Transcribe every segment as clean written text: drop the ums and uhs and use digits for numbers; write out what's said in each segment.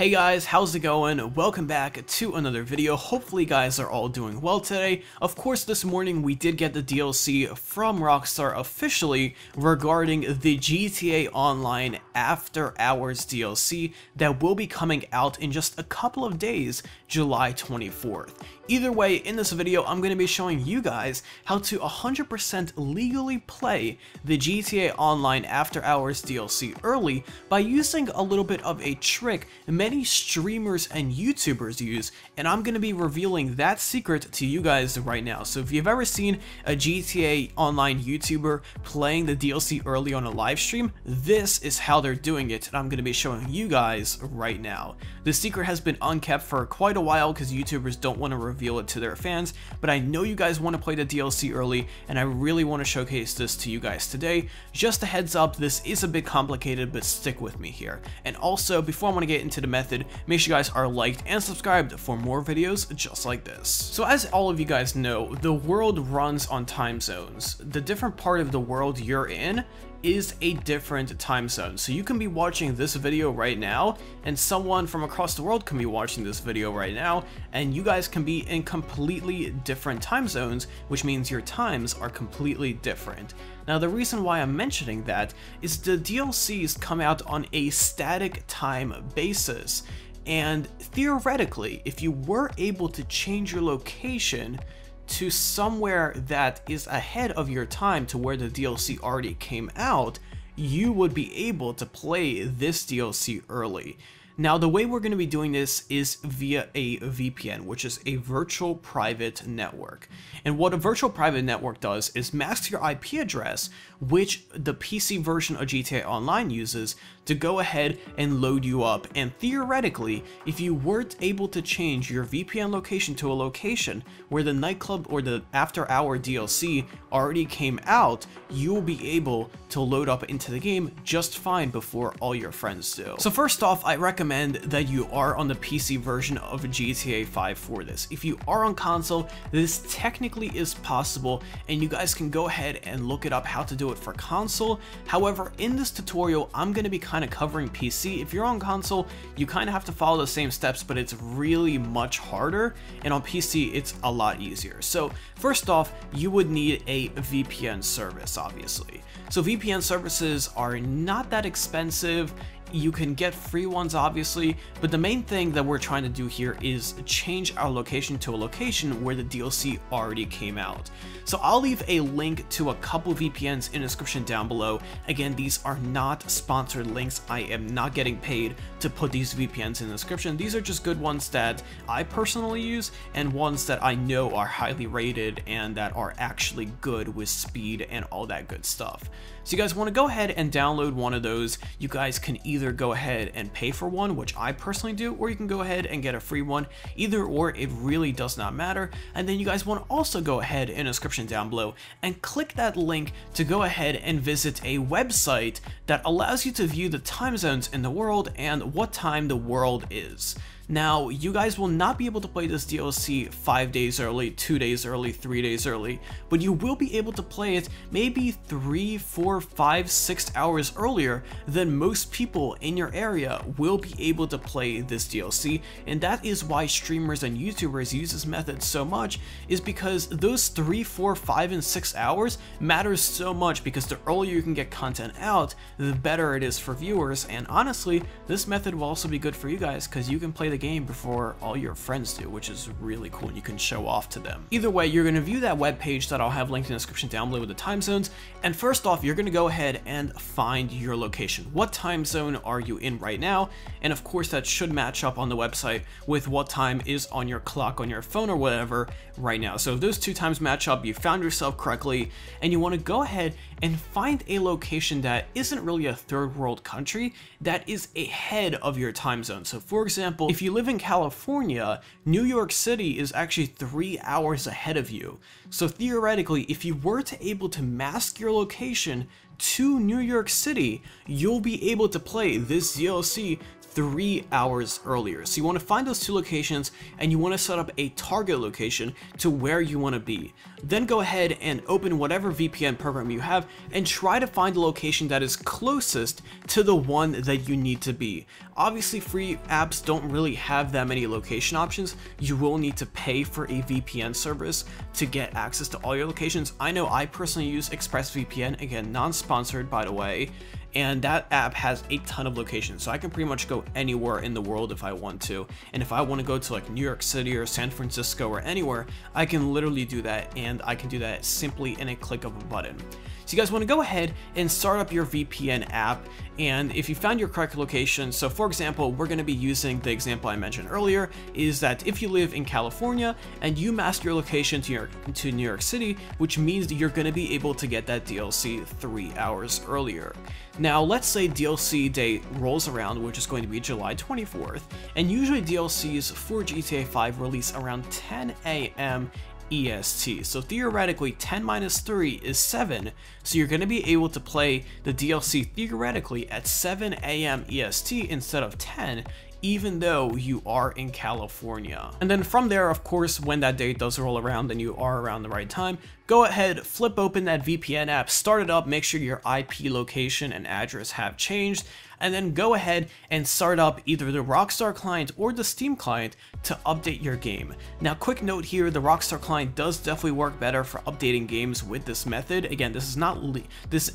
Hey guys, how's it going? Welcome back to another video. Hopefully you guys are all doing well today. Of course, this morning we did get the DLC from Rockstar officially regarding the GTA Online After Hours DLC that will be coming out in just a couple of days, July 24th. Either way, in this video, I'm going to be showing you guys how to 100% legally play the GTA Online After Hours DLC early by using a little bit of a trick many streamers and YouTubers use, and I'm going to be revealing that secret to you guys right now. So if you've ever seen a GTA Online YouTuber playing the DLC early on a live stream, this is how they're doing it, and I'm going to be showing you guys right now. The secret has been unkept for quite a while because YouTubers don't want to reveal it to their fans, but I know you guys want to play the DLC early, and I really want to showcase this to you guys today. Just a heads up, this is a bit complicated, but stick with me here. And also, before I want to get into the method, make sure you guys are liked and subscribed for more videos just like this. So as all of you guys know, the world runs on time zones. The different part of the world you're in is a different time zone. So you can be watching this video right now, and someone from across the world can be watching this video right now, and you guys can be in completely different time zones, which means your times are completely different. Now, the reason why I'm mentioning that is the DLCs come out on a static time basis, and theoretically, if you were able to change your location to somewhere that is ahead of your time to where the DLC already came out, you would be able to play this DLC early. Now, the way we're going to be doing this is via a VPN, which is a virtual private network. And what a virtual private network does is mask your IP address, which the PC version of GTA Online uses, to go ahead and load you up. And theoretically, if you weren't able to change your VPN location to a location where the nightclub or the after hour DLC already came out, you will be able to load up into the game just fine before all your friends do. So first off, I recommend that you are on the PC version of GTA 5 for this. If you are on console, this technically is possible, and you guys can go ahead and look it up how to do it for console. However, in this tutorial, I'm going to be kind of covering PC. If you're on console, you kind of have to follow the same steps, but it's really much harder, and on PC, it's a lot easier. So first off, you would need a VPN service, obviously. So VPN services are not that expensive. You can get free ones, obviously, but the main thing that we're trying to do here is change our location to a location where the DLC already came out. So I'll leave a link to a couple VPNs in the description down below. Again, these are not sponsored links. I am not getting paid to put these VPNs in the description. These are just good ones that I personally use and ones that I know are highly rated and that are actually good with speed and all that good stuff. So you guys want to go ahead and download one of those. You guys can either go ahead and pay for one, which I personally do, or you can go ahead and get a free one. Either or, it really does not matter. And then you guys want to also go ahead in the description down below and click that link to go ahead and visit a website that allows you to view the time zones in the world and what time the world is. Now, you guys will not be able to play this DLC 5 days early, 2 days early, 3 days early, but you will be able to play it maybe 3, 4, 5, 6 hours earlier than most people in your area will be able to play this DLC, and that is why streamers and YouTubers use this method so much, is because those 3, 4, 5, and 6 hours matters so much, because the earlier you can get content out, the better it is for viewers. And honestly, this method will also be good for you guys because you can play the game before all your friends do, which is really cool, and you can show off to them. Either way, you're going to view that web page that I'll have linked in the description down below with the time zones, and first off, you're going to go ahead and find your location. What time zone are you in right now? And of course, that should match up on the website with what time is on your clock on your phone or whatever right now. So if those two times match up, you found yourself correctly, and you want to go ahead and find a location that isn't really a third world country, that is ahead of your time zone. So for example, if you live in California, New York City is actually 3 hours ahead of you. So theoretically, if you were to able to mask your location to New York City, you'll be able to play this DLC 3 hours earlier. So you want to find those two locations and you want to set up a target location to where you want to be. Then go ahead and open whatever VPN program you have and try to find a location that is closest to the one that you need to be. Obviously, free apps don't really have that many location options. You will need to pay for a VPN service to get access to all your locations. I know I personally use ExpressVPN, again, non-sponsored by the way, and that app has a ton of locations, so I can pretty much go anywhere in the world if I want to. And if I want to go to like New York City or San Francisco or anywhere, I can literally do that, and I can do that simply in a click of a button. So you guys want to go ahead and start up your VPN app, and if you found your correct location, so for example, we're going to be using the example I mentioned earlier, is that if you live in California and you mask your location to New York City, which means that you're going to be able to get that DLC 3 hours earlier. Now, let's say DLC day rolls around, which is going to be July 24th, and usually DLCs for GTA 5 release around 10 a.m. EST. So theoretically 10 minus 3 is 7, so you're going to be able to play the DLC theoretically at 7 a.m. EST instead of 10, even though you are in California. And then from there, of course, when that date does roll around and you are around the right time, go ahead, flip open that VPN app, start it up, make sure your IP location and address have changed, and then go ahead and start up either the Rockstar client or the Steam client to update your game. Now, quick note here, the Rockstar client does definitely work better for updating games with this method. Again, this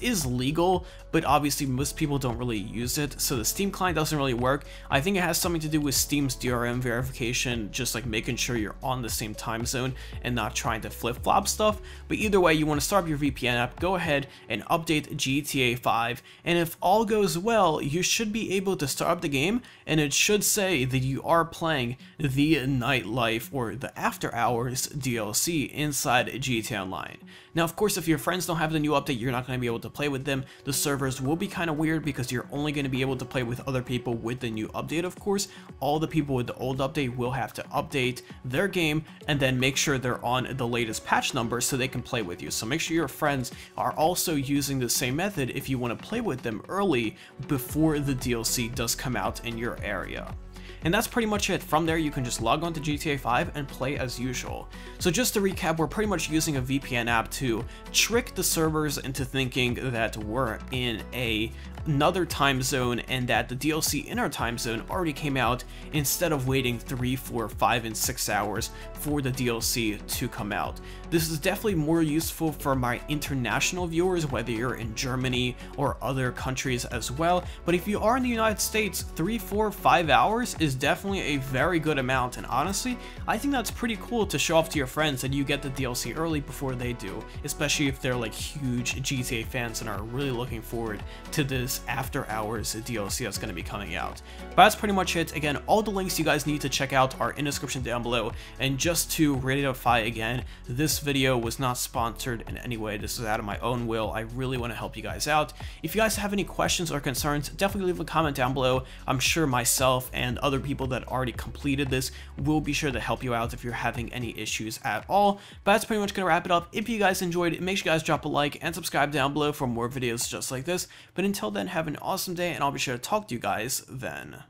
is legal, but obviously most people don't really use it, so the Steam client doesn't really work. I think it has something to do with Steam's DRM verification, just like making sure you're on the same time zone and not trying to flip-flop stuff. But either way, you want to start up your VPN app, go ahead and update GTA 5, and if all goes well, you should be able to start up the game, and it should say that you are playing the Nightlife or the After Hours DLC inside GTA Online. Now, of course, if your friends don't have the new update, you're not going to be able to play with them. The servers will be kind of weird because you're only going to be able to play with other people with the new update, of course. All the people with the old update will have to update their game and then make sure they're on the latest patch number so they can play with you. So make sure your friends are also using the same method if you want to play with them early before the DLC does come out in your area. And that's pretty much it. From there, you can just log on to GTA 5 and play as usual. So just to recap, we're pretty much using a VPN app to trick the servers into thinking that we're in another time zone and that the DLC in our time zone already came out, instead of waiting 3, 4, 5, and 6 hours for the DLC to come out. This is definitely more useful for my international viewers, whether you're in Germany or other countries as well. But if you are in the United States, 3, 4, 5 hours is definitely a very good amount, and honestly, I think that's pretty cool to show off to your friends that you get the DLC early before they do, especially if they're like huge GTA fans and are really looking forward to this After Hours DLC that's going to be coming out. But that's pretty much it. Again, all the links you guys need to check out are in the description down below, and just to reiterify again, this video was not sponsored in any way. This is out of my own will. I really want to help you guys out. If you guys have any questions or concerns, definitely leave a comment down below. I'm sure myself and other people that already completed this will be sure to help you out if you're having any issues at all. But that's pretty much gonna wrap it up. If you guys enjoyed it, make sure you guys drop a like and subscribe down below for more videos just like this. But until then, have an awesome day, and I'll be sure to talk to you guys then.